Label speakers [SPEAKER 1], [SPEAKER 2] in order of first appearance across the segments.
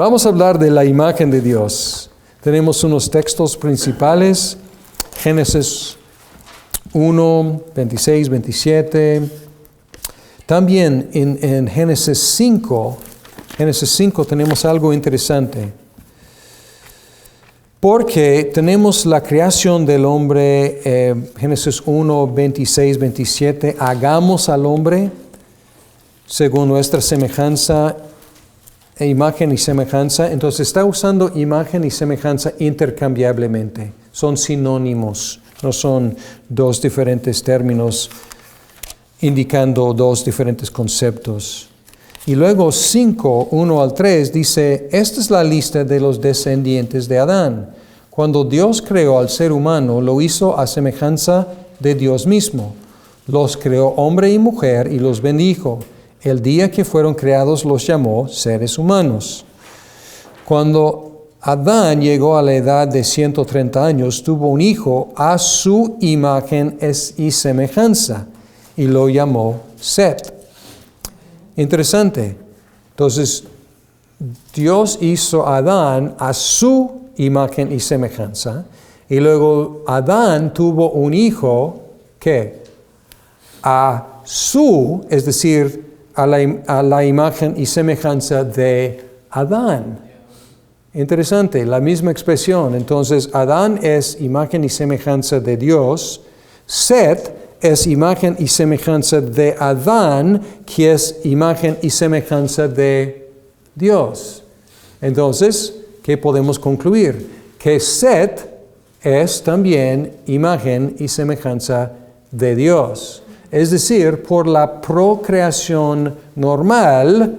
[SPEAKER 1] Vamos a hablar de la imagen de Dios. Tenemos unos textos principales, Génesis 1, 26, 27. También en Génesis 5 tenemos algo interesante. Porque tenemos la creación del hombre, Génesis 1, 26, 27, hagamos al hombre según nuestra semejanza, imagen y semejanza. Entonces está usando imagen y semejanza intercambiablemente. Son sinónimos, no son dos diferentes términos indicando dos diferentes conceptos. Y luego 5, 1 al 3 dice, esta es la lista de los descendientes de Adán. Cuando Dios creó al ser humano, lo hizo a semejanza de Dios mismo. Los creó hombre y mujer y los bendijo. El día que fueron creados los llamó seres humanos. Cuando Adán llegó a la edad de 130 años, tuvo un hijo a su imagen y semejanza y lo llamó Set. Interesante. Entonces, Dios hizo a Adán a su imagen y semejanza, y luego Adán tuvo un hijo que a su, es decir, a la imagen y semejanza de Adán. Interesante, la misma expresión. Entonces, Adán es imagen y semejanza de Dios. Set es imagen y semejanza de Adán, que es imagen y semejanza de Dios. Entonces, ¿qué podemos concluir? Que Set es también imagen y semejanza de Dios. Es decir, por la procreación normal,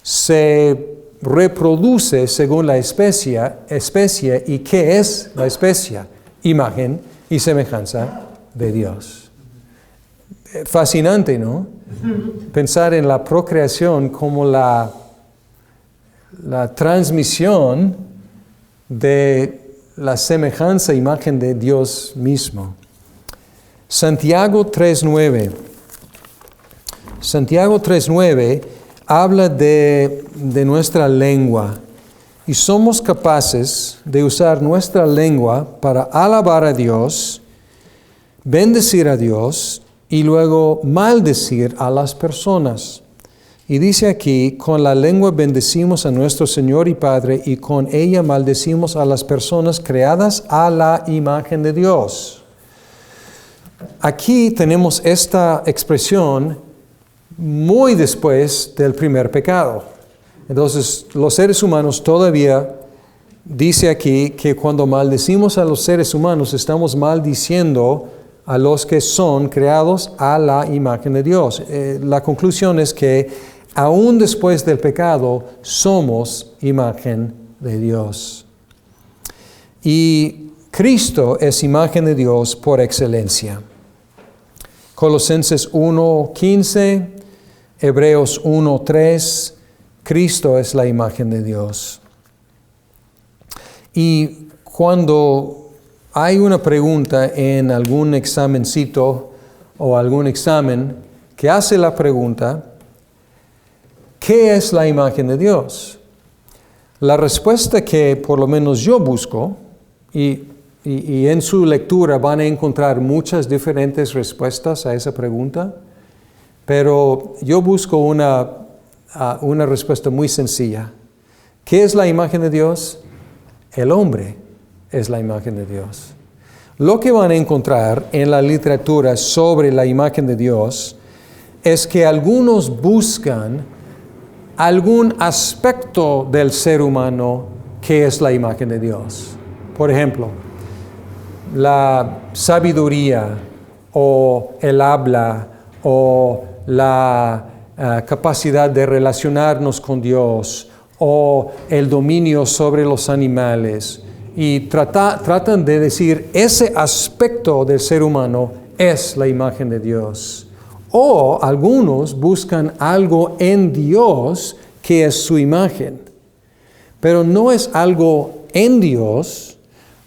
[SPEAKER 1] se reproduce según la especie. ¿Y qué es la especie? Imagen y semejanza de Dios. Fascinante, ¿no? Pensar en la procreación como la transmisión de la semejanza, imagen de Dios mismo. Santiago 3:9. Santiago 3:9 habla de nuestra lengua y somos capaces de usar nuestra lengua para alabar a Dios, bendecir a Dios y luego maldecir a las personas. Y dice aquí, con la lengua bendecimos a nuestro Señor y Padre y con ella maldecimos a las personas creadas a la imagen de Dios. Aquí tenemos esta expresión muy después del primer pecado. Entonces, los seres humanos todavía, dice aquí que cuando maldecimos a los seres humanos, estamos maldiciendo a los que son creados a la imagen de Dios. La conclusión es que aún después del pecado somos imagen de Dios. Y Cristo es imagen de Dios por excelencia. Colosenses 1:15, Hebreos 1:3, Cristo es la imagen de Dios. Y cuando hay una pregunta en algún examencito o algún examen que hace la pregunta, ¿qué es la imagen de Dios? La respuesta que por lo menos yo busco, y en su lectura van a encontrar muchas diferentes respuestas a esa pregunta, pero yo busco una respuesta muy sencilla. ¿Qué es la imagen de Dios? El hombre es la imagen de Dios. Lo que van a encontrar en la literatura sobre la imagen de Dios es que algunos buscan algún aspecto del ser humano que es la imagen de Dios. Por ejemplo, la sabiduría o el habla o la capacidad de relacionarnos con Dios o el dominio sobre los animales. Y tratan de decir, ese aspecto del ser humano es la imagen de Dios. O algunos buscan algo en Dios que es su imagen. Pero no es algo en Dios,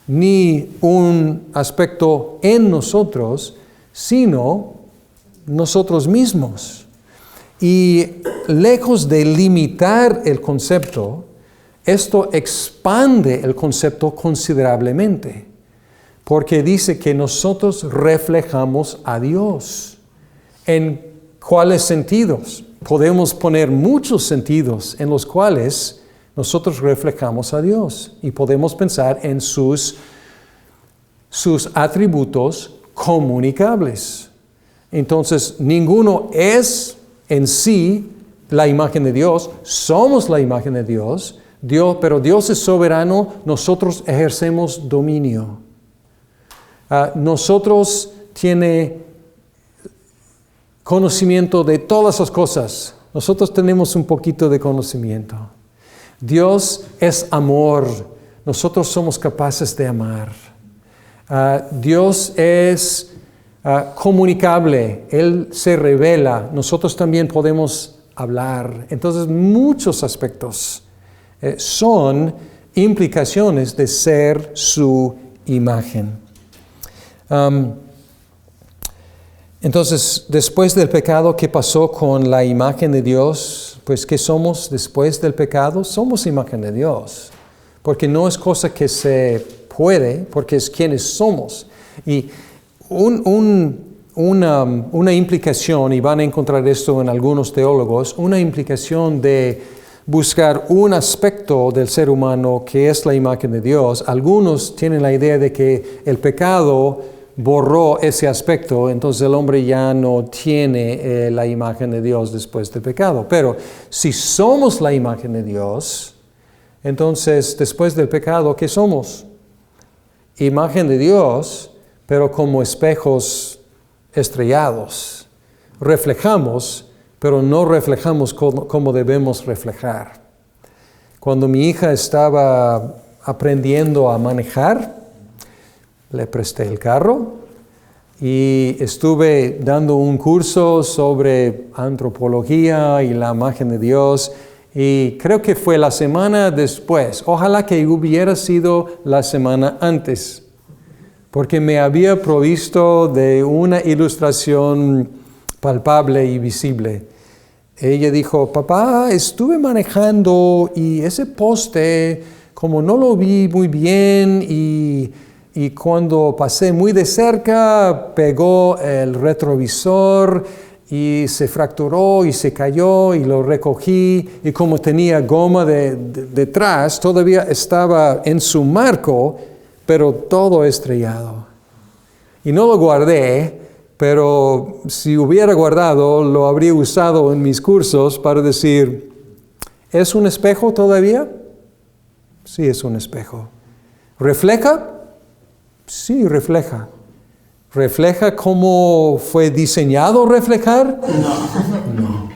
[SPEAKER 1] ni un aspecto en nosotros, sino nosotros mismos. Y lejos de limitar el concepto, esto expande el concepto considerablemente, porque dice que nosotros reflejamos a Dios. ¿En cuáles sentidos? Podemos poner muchos sentidos en los cuales nosotros reflejamos a Dios y podemos pensar en sus atributos comunicables. Entonces, ninguno es en sí la imagen de Dios, somos la imagen de Dios, pero Dios es soberano, nosotros ejercemos dominio. Nosotros tiene conocimiento de todas las cosas. Nosotros tenemos un poquito de conocimiento. Dios es amor. Nosotros somos capaces de amar. Dios es comunicable. Él se revela. Nosotros también podemos hablar. Entonces, muchos aspectos son implicaciones de ser su imagen. Entonces, después del pecado, ¿qué pasó con la imagen de Dios? Pues, ¿qué somos después del pecado? Somos imagen de Dios, porque no es cosa que se puede, porque es quienes somos. Y una implicación, y van a encontrar esto en algunos teólogos, una implicación de buscar un aspecto del ser humano que es la imagen de Dios. Algunos tienen la idea de que el pecado borró ese aspecto, entonces el hombre ya no tiene la imagen de Dios después del pecado. Pero si somos la imagen de Dios, entonces después del pecado, ¿qué somos? Imagen de Dios, pero como espejos estrellados. Reflejamos, pero no reflejamos como debemos reflejar. Cuando mi hija estaba aprendiendo a manejar, le presté el carro y estuve dando un curso sobre antropología y la imagen de Dios, y creo que fue la semana después. Ojalá que hubiera sido la semana antes, porque me había provisto de una ilustración palpable y visible. Ella dijo: papá, estuve manejando y ese poste, como no lo vi muy bien, y cuando pasé muy de cerca, pegó el retrovisor y se fracturó y se cayó, y lo recogí, y como tenía goma detrás, todavía estaba en su marco, pero todo estrellado. Y no lo guardé, pero si hubiera guardado, lo habría usado en mis cursos para decir: ¿es un espejo todavía? Sí, es un espejo. ¿Refleja? Sí, refleja. ¿Refleja cómo fue diseñado reflejar? No.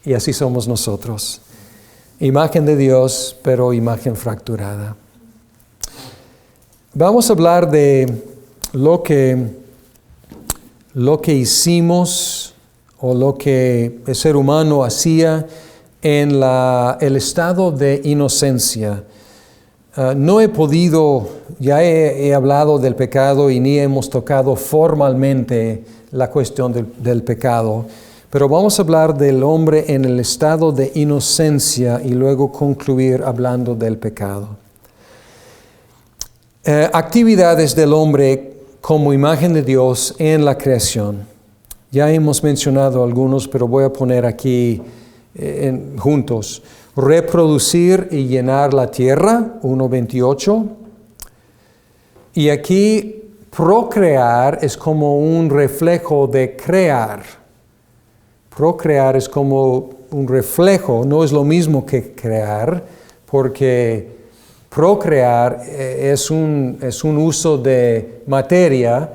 [SPEAKER 1] Y así somos nosotros. Imagen de Dios, pero imagen fracturada. Vamos a hablar de lo que hicimos, o lo que el ser humano hacía en el estado de inocencia. No he podido, ya he hablado del pecado y ni hemos tocado formalmente la cuestión del pecado, pero vamos a hablar del hombre en el estado de inocencia y luego concluir hablando del pecado. Actividades del hombre como imagen de Dios en la creación. Ya hemos mencionado algunos, pero voy a poner aquí juntos. Reproducir y llenar la tierra, 1:28. Y aquí procrear es como un reflejo de crear. Procrear es como un reflejo, no es lo mismo que crear, porque procrear es un uso de materia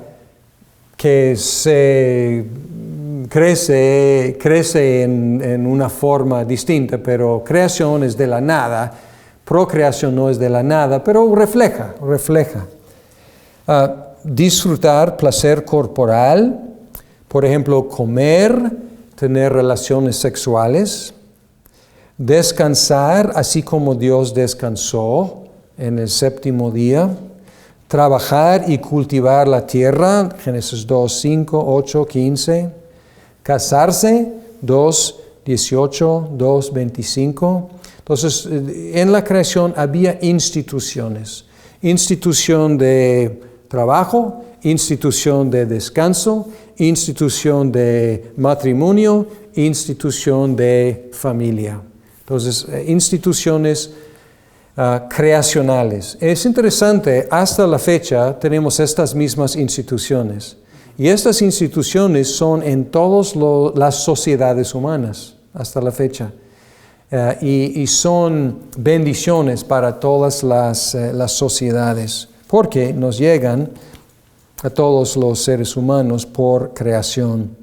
[SPEAKER 1] que se crece en una forma distinta, pero creación es de la nada, procreación no es de la nada, pero refleja. Disfrutar placer corporal, por ejemplo, comer, tener relaciones sexuales, descansar así como Dios descansó en el séptimo día, trabajar y cultivar la tierra, Génesis 2:5, 8, 15, casarse, 2:18, 2:25, Entonces, en la creación había instituciones. Institución de trabajo, institución de descanso, institución de matrimonio, institución de familia. Entonces, instituciones creacionales. Es interesante, hasta la fecha tenemos estas mismas instituciones. Y estas instituciones son en todas las sociedades humanas, hasta la fecha. Y son bendiciones para todas las sociedades, porque nos llegan a todos los seres humanos por creación.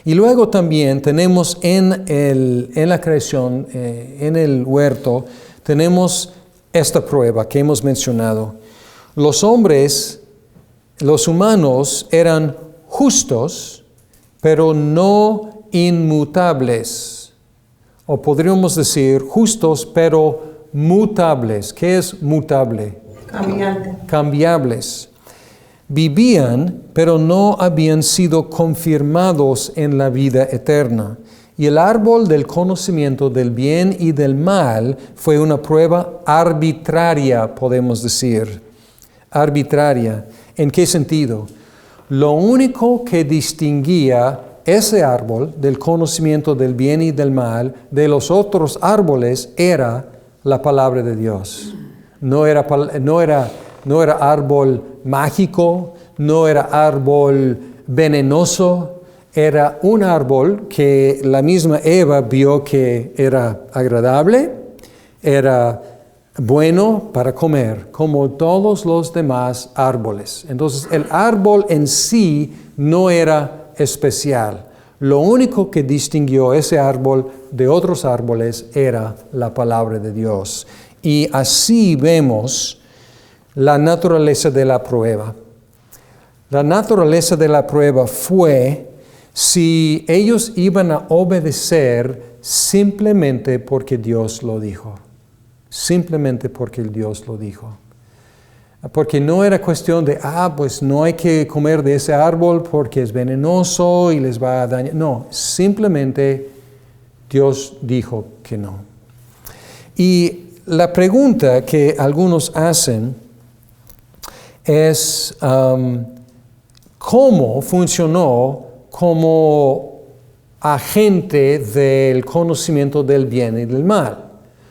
[SPEAKER 1] Y luego también tenemos en la creación, en el huerto, tenemos esta prueba que hemos mencionado. Los hombres, los humanos eran justos, pero no inmutables. O podríamos decir justos, pero mutables. ¿Qué es mutable?
[SPEAKER 2] Cambiante.
[SPEAKER 1] Cambiables. Vivían, pero no habían sido confirmados en la vida eterna. Y el árbol del conocimiento del bien y del mal fue una prueba arbitraria, podemos decir. Arbitraria. ¿En qué sentido? Lo único que distinguía ese árbol del conocimiento del bien y del mal de los otros árboles era la palabra de Dios. No era árbol mágico, no era árbol venenoso, era un árbol que la misma Eva vio que era agradable, era bueno para comer, como todos los demás árboles. Entonces, el árbol en sí no era especial. Lo único que distinguió ese árbol de otros árboles era la palabra de Dios. Y así vemos la naturaleza de la prueba. La naturaleza de la prueba fue si ellos iban a obedecer simplemente porque Dios lo dijo. Simplemente porque Dios lo dijo. Porque no era cuestión de, pues no hay que comer de ese árbol porque es venenoso y les va a dañar. No, simplemente Dios dijo que no. Y la pregunta que algunos hacen es, ¿cómo funcionó como agente del conocimiento del bien y del mal?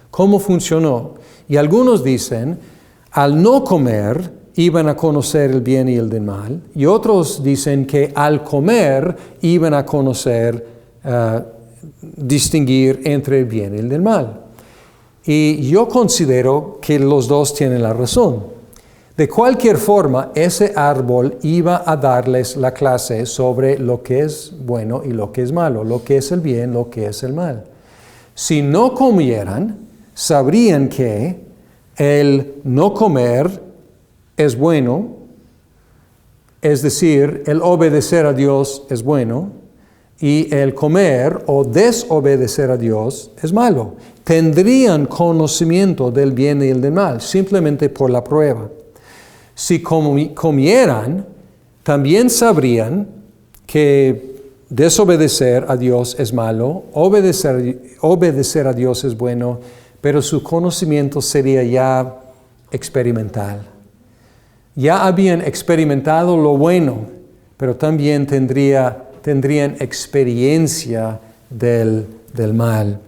[SPEAKER 1] ¿Cómo funcionó? Y algunos dicen, al no comer iban a conocer el bien y el del mal, y otros dicen que al comer iban a conocer, distinguir entre el bien y el del mal. Y yo considero que los dos tienen la razón. De cualquier forma, ese árbol iba a darles la clase sobre lo que es bueno y lo que es malo, lo que es el bien, lo que es el mal. Si no comieran, sabrían que el no comer es bueno, es decir, el obedecer a Dios es bueno, y el comer o desobedecer a Dios es malo. Tendrían conocimiento del bien y el del mal, simplemente por la prueba. Si comieran, también sabrían que desobedecer a Dios es malo, obedecer a Dios es bueno, pero su conocimiento sería ya experimental. Ya habían experimentado lo bueno, pero también tendrían experiencia del mal.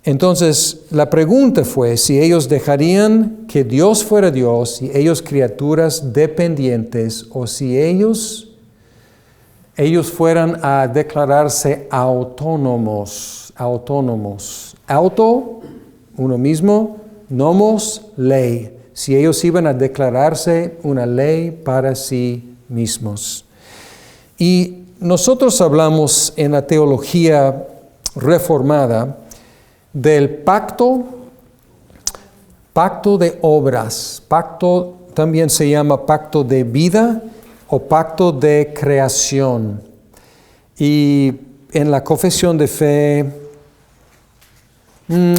[SPEAKER 1] Entonces, la pregunta fue si ellos dejarían que Dios fuera Dios y ellos criaturas dependientes, o si ellos fueran a declararse autónomos. Auto, uno mismo, nomos, ley. Si ellos iban a declararse una ley para sí mismos. Y nosotros hablamos en la teología reformada del pacto de obras. Pacto también se llama pacto de vida o pacto de creación. Y en la confesión de fe,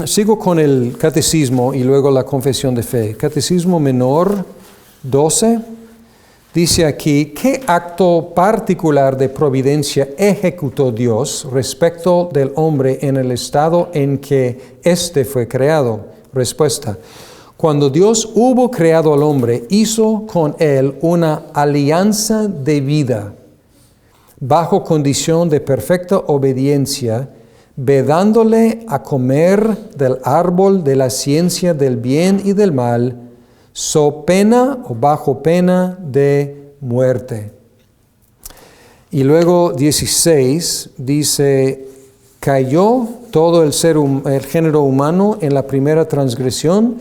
[SPEAKER 1] sigo con el catecismo y luego la confesión de fe. Catecismo menor 12 dice aquí, ¿qué acto particular de providencia ejecutó Dios respecto del hombre en el estado en que éste fue creado? Respuesta: cuando Dios hubo creado al hombre, hizo con él una alianza de vida, bajo condición de perfecta obediencia, vedándole a comer del árbol de la ciencia del bien y del mal, so pena o bajo pena de muerte. Y luego 16 dice, cayó todo el género humano en la primera transgresión.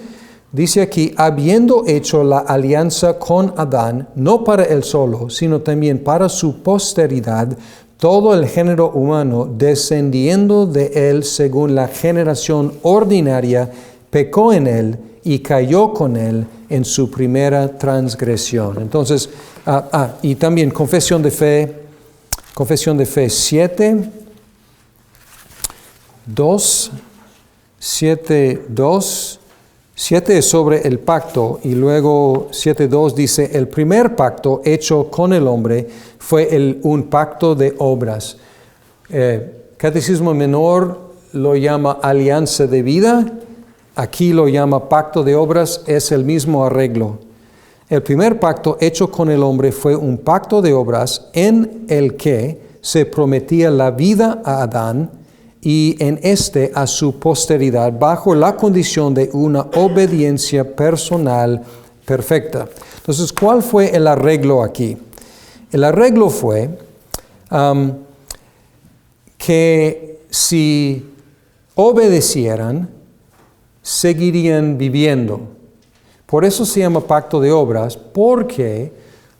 [SPEAKER 1] Dice aquí, habiendo hecho la alianza con Adán, no para él solo, sino también para su posteridad, todo el género humano, descendiendo de él según la generación ordinaria, pecó en él y cayó con él en su primera transgresión. Entonces, y también confesión de fe 7, 2, 7, 2. 7 es sobre el pacto y luego 7.2 dice, el primer pacto hecho con el hombre fue un pacto de obras. Catecismo Menor lo llama alianza de vida, aquí lo llama pacto de obras, es el mismo arreglo. El primer pacto hecho con el hombre fue un pacto de obras en el que se prometía la vida a Adán y en a su posteridad, bajo la condición de una obediencia personal perfecta. Entonces, ¿cuál fue el arreglo aquí? El arreglo fue que si obedecieran, seguirían viviendo. Por eso se llama pacto de obras, porque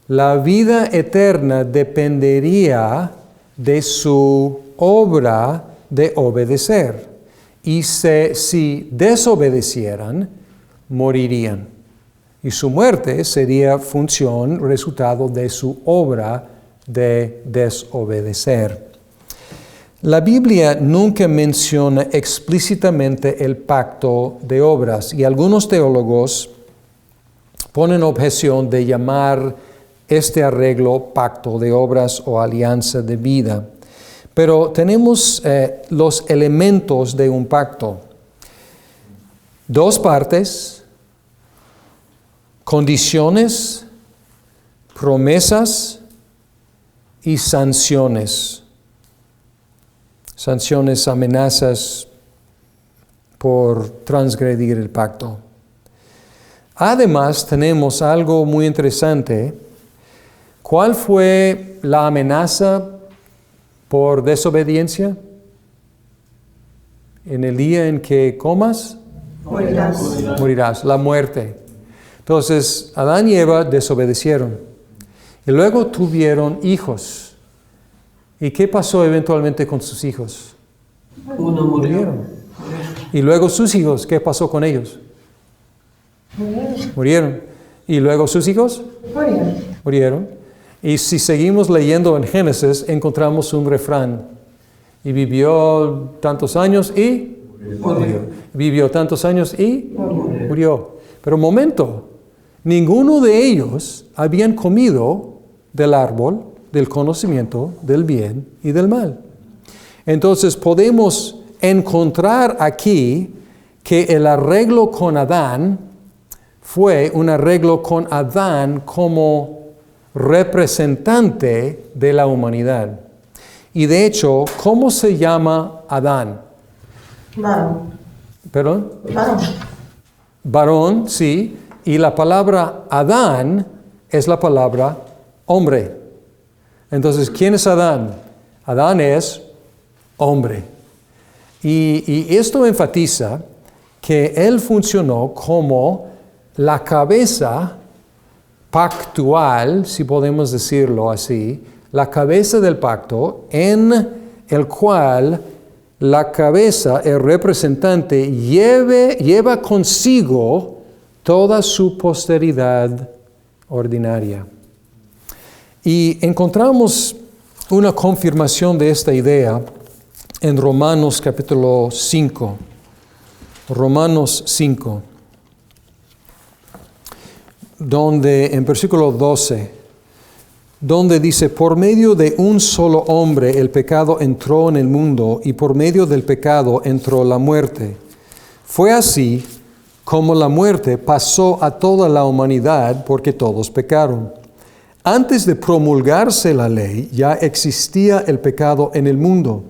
[SPEAKER 1] la vida eterna dependería de su obra de obedecer. Y si desobedecieran, morirían. Y su muerte sería resultado de su obra de desobedecer. La Biblia nunca menciona explícitamente el pacto de obras, y algunos teólogos ponen objeción de llamar este arreglo pacto de obras o alianza de vida. Pero tenemos los elementos de un pacto. 2 partes, condiciones, promesas y sanciones. Sanciones, amenazas por transgredir el pacto. Además, tenemos algo muy interesante. ¿Cuál fue la amenaza por desobediencia? En el día en que comas, morirás. La muerte. Entonces, Adán y Eva desobedecieron. Y luego tuvieron hijos. ¿Y qué pasó eventualmente con sus hijos?
[SPEAKER 2] Uno murieron.
[SPEAKER 1] Y luego sus hijos, ¿qué pasó con ellos? Murieron. ¿Y luego sus hijos? Murieron. Y si seguimos leyendo en Génesis, encontramos un refrán. Y vivió tantos años y murió. Vivió tantos años y murió. Pero un momento, ninguno de ellos habían comido del árbol del conocimiento del bien y del mal. Entonces podemos encontrar aquí que el arreglo con Adán fue un arreglo con Adán como representante de la humanidad. Y de hecho, ¿cómo se llama Adán?
[SPEAKER 2] Varón.
[SPEAKER 1] ¿Perdón?
[SPEAKER 2] Varón.
[SPEAKER 1] Varón, sí. Y la palabra Adán es la palabra hombre. Entonces, ¿quién es Adán? Adán es hombre. Y esto enfatiza que él funcionó como la cabeza pactual, si podemos decirlo así, la cabeza del pacto en el cual la cabeza, el representante, lleva consigo toda su posteridad ordinaria. Y encontramos una confirmación de esta idea en Romanos capítulo 5. Romanos 5, donde en versículo 12 donde dice, por medio de un solo hombre el pecado entró en el mundo y por medio del pecado entró la muerte. Fue así como la muerte pasó a toda la humanidad porque todos pecaron. Antes de promulgarse la ley ya existía el pecado en el mundo.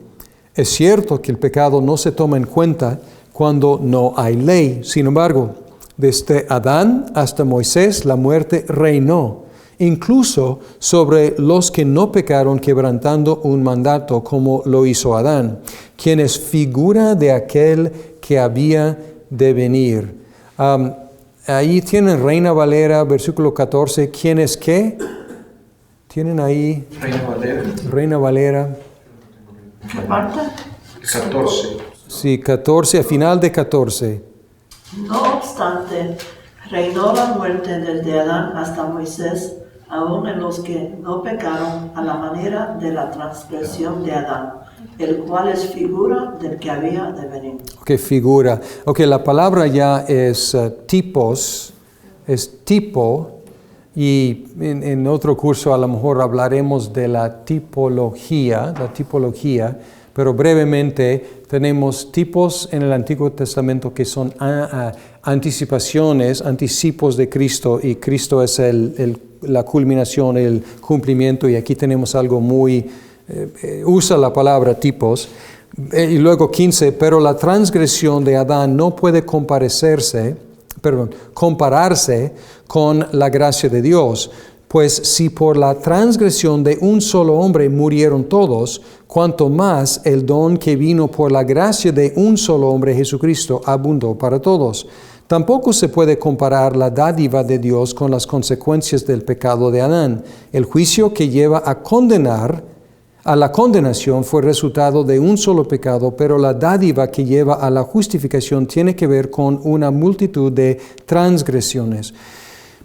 [SPEAKER 1] Es cierto que el pecado no se toma en cuenta cuando no hay ley. Sin embargo, desde Adán hasta Moisés la muerte reinó, incluso sobre los que no pecaron quebrantando un mandato como lo hizo Adán, quien es figura de aquel que había de venir. Ahí tienen Reina Valera, versículo 14. ¿Quién es qué? ¿Tienen ahí?
[SPEAKER 2] Reina Valera.
[SPEAKER 1] Reina Valera.
[SPEAKER 2] ¿Qué parte? 14.
[SPEAKER 1] Sí, 14, a final de 14.
[SPEAKER 3] No obstante, reinó la muerte desde Adán hasta Moisés, aun en los que no pecaron a la manera de la transgresión de Adán, el cual es figura del que había de venir.
[SPEAKER 1] Ok, figura. Ok, la palabra ya es tipos, es tipo, y en otro curso a lo mejor hablaremos de la tipología, pero brevemente tenemos tipos en el Antiguo Testamento que son anticipaciones, anticipos de Cristo, y Cristo es la culminación, el cumplimiento, y aquí tenemos algo muy, usa la palabra tipos. Y luego 15, pero la transgresión de Adán no puede compararse con la gracia de Dios, pues si por la transgresión de un solo hombre murieron todos, cuanto más el don que vino por la gracia de un solo hombre, Jesucristo, abundó para todos. Tampoco se puede comparar la dádiva de Dios con las consecuencias del pecado de Adán. El juicio que lleva a la condenación fue resultado de un solo pecado, pero la dádiva que lleva a la justificación tiene que ver con una multitud de transgresiones.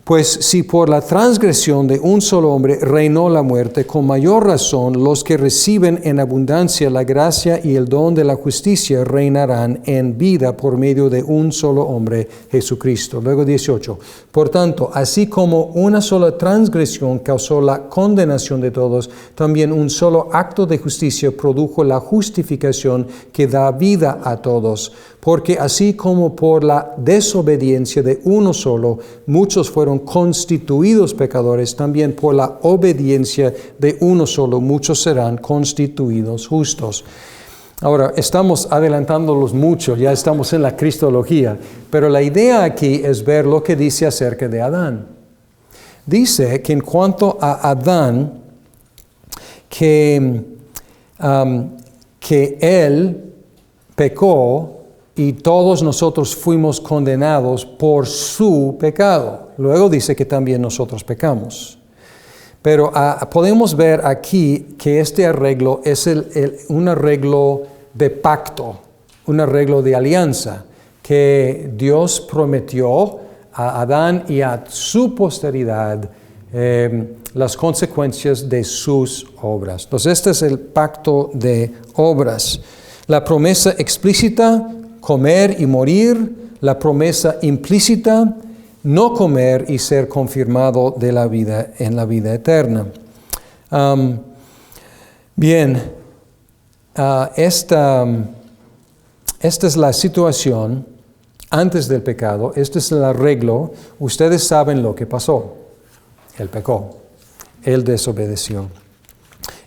[SPEAKER 1] Pues si por la transgresión de un solo hombre reinó la muerte, con mayor razón los que reciben en abundancia la gracia y el don de la justicia reinarán en vida por medio de un solo hombre, Jesucristo. Luego 18. Por tanto, así como una sola transgresión causó la condenación de todos, también un solo acto de justicia produjo la justificación que da vida a todos. Porque así como por la desobediencia de uno solo, muchos fueron constituidos pecadores, también por la obediencia de uno solo, muchos serán constituidos justos. Ahora, estamos adelantándolos mucho, ya estamos en la cristología, pero la idea aquí es ver lo que dice acerca de Adán. Dice que en cuanto a Adán, que él pecó, y todos nosotros fuimos condenados por su pecado. Luego dice que también nosotros pecamos. Pero podemos ver aquí que este arreglo es un arreglo de pacto, un arreglo de alianza, que Dios prometió a Adán y a su posteridad las consecuencias de sus obras. Entonces este es el pacto de obras. La promesa explícita, comer y morir; la promesa implícita, no comer y ser confirmado de la vida en la vida eterna. Esta es la situación antes del pecado, este es el arreglo. Ustedes saben lo que pasó. Él pecó, él desobedeció.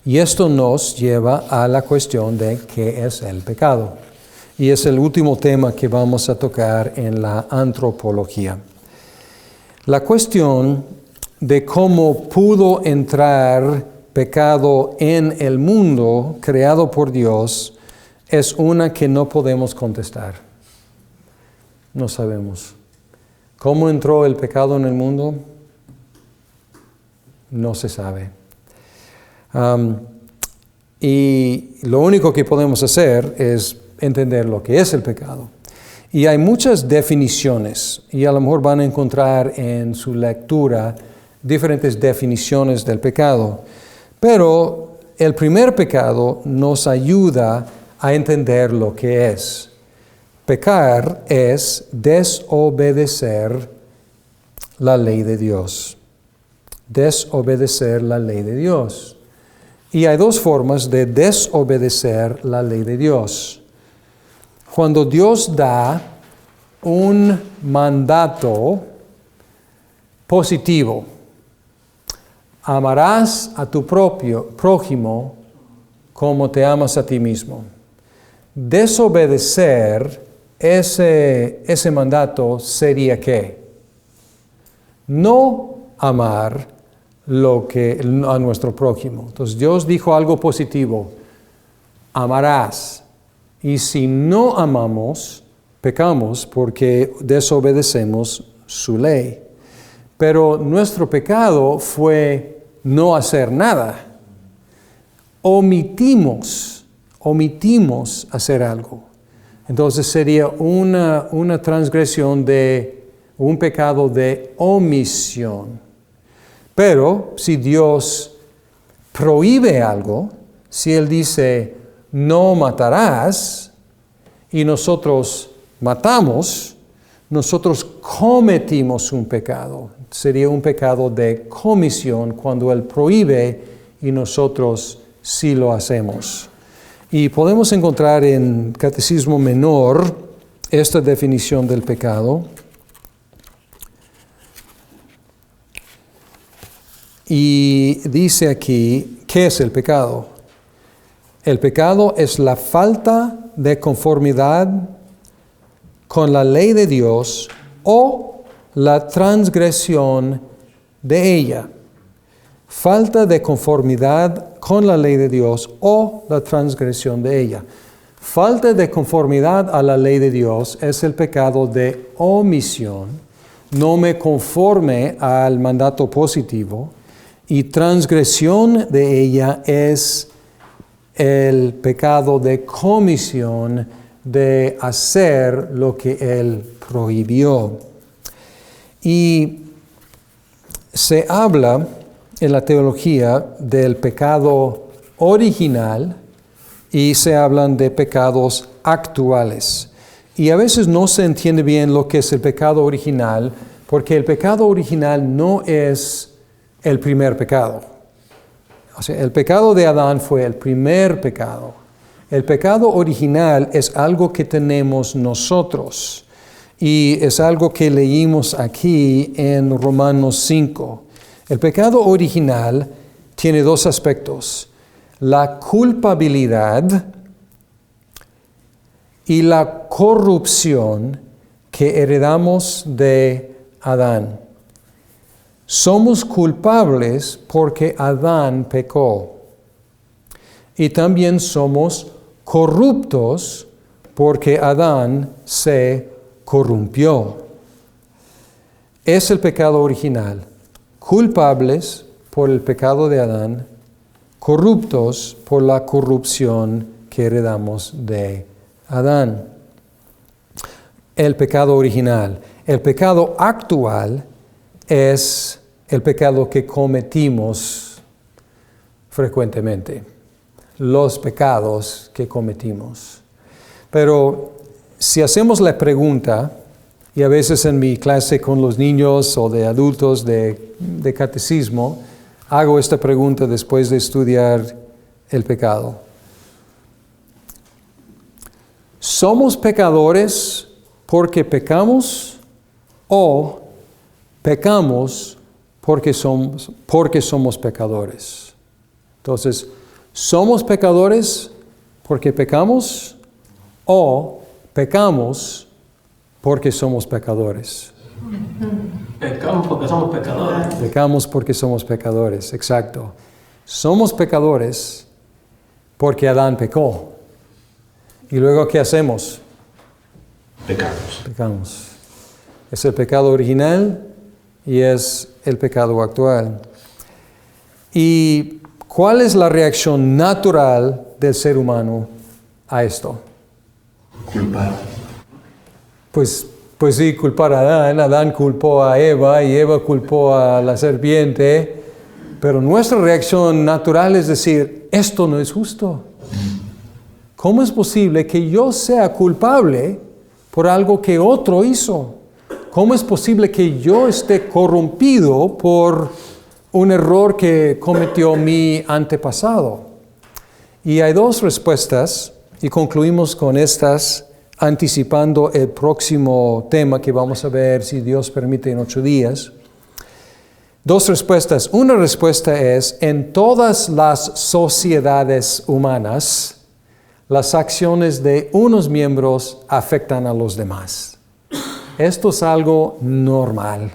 [SPEAKER 1] Y esto nos lleva a la cuestión de qué es el pecado. Y es el último tema que vamos a tocar en la antropología. La cuestión de cómo pudo entrar pecado en el mundo creado por Dios es una que no podemos contestar. No sabemos. ¿Cómo entró el pecado en el mundo? No se sabe. Y lo único que podemos hacer es entender lo que es el pecado. Y hay muchas definiciones, y a lo mejor van a encontrar en su lectura diferentes definiciones del pecado. Pero el primer pecado nos ayuda a entender lo que es. Pecar es desobedecer la ley de Dios. desobedecer la ley de Dios. Y hay dos formas de desobedecer la ley de Dios. Cuando Dios da un mandato positivo, amarás a tu prójimo como te amas a ti mismo. Desobedecer ese mandato sería ¿qué? No amar a nuestro prójimo. Entonces Dios dijo algo positivo, amarás. Y si no amamos, pecamos porque desobedecemos su ley. Pero nuestro pecado fue no hacer nada. Omitimos hacer algo. Entonces sería una transgresión un pecado de omisión. Pero si Dios prohíbe algo, si Él dice, no matarás, y nosotros matamos, nosotros cometimos un pecado. Sería un pecado de comisión cuando Él prohíbe y nosotros sí lo hacemos. Y podemos encontrar en Catecismo Menor esta definición del pecado. Y dice aquí, ¿qué es el pecado? El pecado es la falta de conformidad con la ley de Dios o la transgresión de ella. Falta de conformidad con la ley de Dios o la transgresión de ella. Falta de conformidad a la ley de Dios es el pecado de omisión. No me conforme al mandato positivo. Y transgresión de ella es el pecado de comisión, de hacer lo que Él prohibió. Y se habla en la teología del pecado original y se hablan de pecados actuales. Y a veces no se entiende bien lo que es el pecado original, porque el pecado original no es el primer pecado. O sea, el pecado de Adán fue el primer pecado. El pecado original es algo que tenemos nosotros. Y es algo que leímos aquí en Romanos 5. El pecado original tiene dos aspectos: la culpabilidad y la corrupción que heredamos de Adán. Somos culpables porque Adán pecó. Y también somos corruptos porque Adán se corrompió. Es el pecado original. Culpables por el pecado de Adán, corruptos por la corrupción que heredamos de Adán. El pecado original. El pecado actual es el pecado que cometimos frecuentemente. Los pecados que cometimos. Pero si hacemos la pregunta, y a veces en mi clase con los niños o de adultos de catecismo, hago esta pregunta después de estudiar el pecado. ¿Somos pecadores porque pecamos o pecamos porque somos pecadores? Entonces, ¿somos pecadores porque pecamos o pecamos porque somos pecadores?
[SPEAKER 4] Pecamos porque somos pecadores.
[SPEAKER 1] Pecamos porque somos pecadores, exacto. Somos pecadores porque Adán pecó. ¿Y luego qué hacemos? Pecamos. Es el pecado original y es el pecado actual. ¿Y cuál es la reacción natural del ser humano a esto?
[SPEAKER 2] Culpar.
[SPEAKER 1] Pues sí, culpar a Adán. Adán culpó a Eva y Eva culpó a la serpiente. Pero nuestra reacción natural es decir, esto no es justo. ¿Cómo es posible que yo sea culpable por algo que otro hizo? ¿Cómo es posible que yo esté corrompido por un error que cometió mi antepasado? Y hay dos respuestas, y concluimos con estas, anticipando el próximo tema que vamos a ver, si Dios permite, en 8 días. Dos respuestas. Una respuesta es, en todas las sociedades humanas, las acciones de unos miembros afectan a los demás. Esto es algo normal.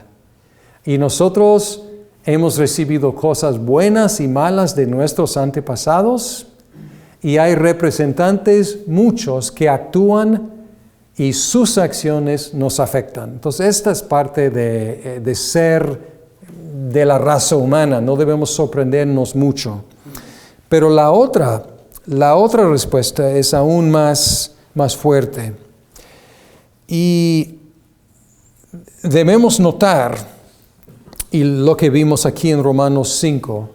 [SPEAKER 1] Y nosotros hemos recibido cosas buenas y malas de nuestros antepasados, y hay representantes, muchos, que actúan y sus acciones nos afectan. Entonces, esta es parte de ser de la raza humana, no debemos sorprendernos mucho. Pero la otra respuesta es aún más fuerte. Y debemos notar, y lo que vimos aquí en Romanos 5,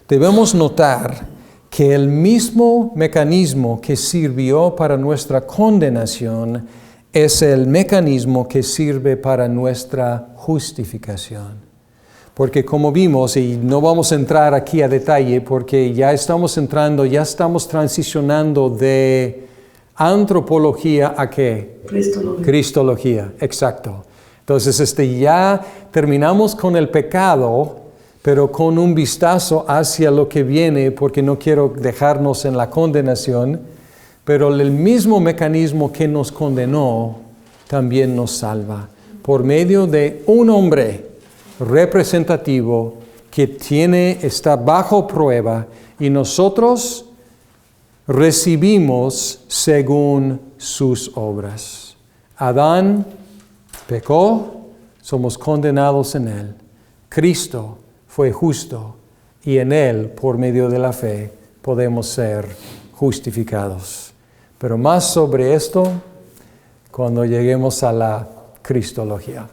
[SPEAKER 1] debemos notar que el mismo mecanismo que sirvió para nuestra condenación es el mecanismo que sirve para nuestra justificación. Porque como vimos, y no vamos a entrar aquí a detalle, porque ya estamos transicionando de antropología a ¿qué?
[SPEAKER 3] Cristología.
[SPEAKER 1] Cristología, exacto. Entonces, ya terminamos con el pecado, pero con un vistazo hacia lo que viene, porque no quiero dejarnos en la condenación, pero el mismo mecanismo que nos condenó también nos salva, por medio de un hombre representativo que está bajo prueba, y nosotros recibimos según sus obras. Adán pecó, somos condenados en él. Cristo fue justo, y en él, por medio de la fe, podemos ser justificados. Pero más sobre esto cuando lleguemos a la cristología.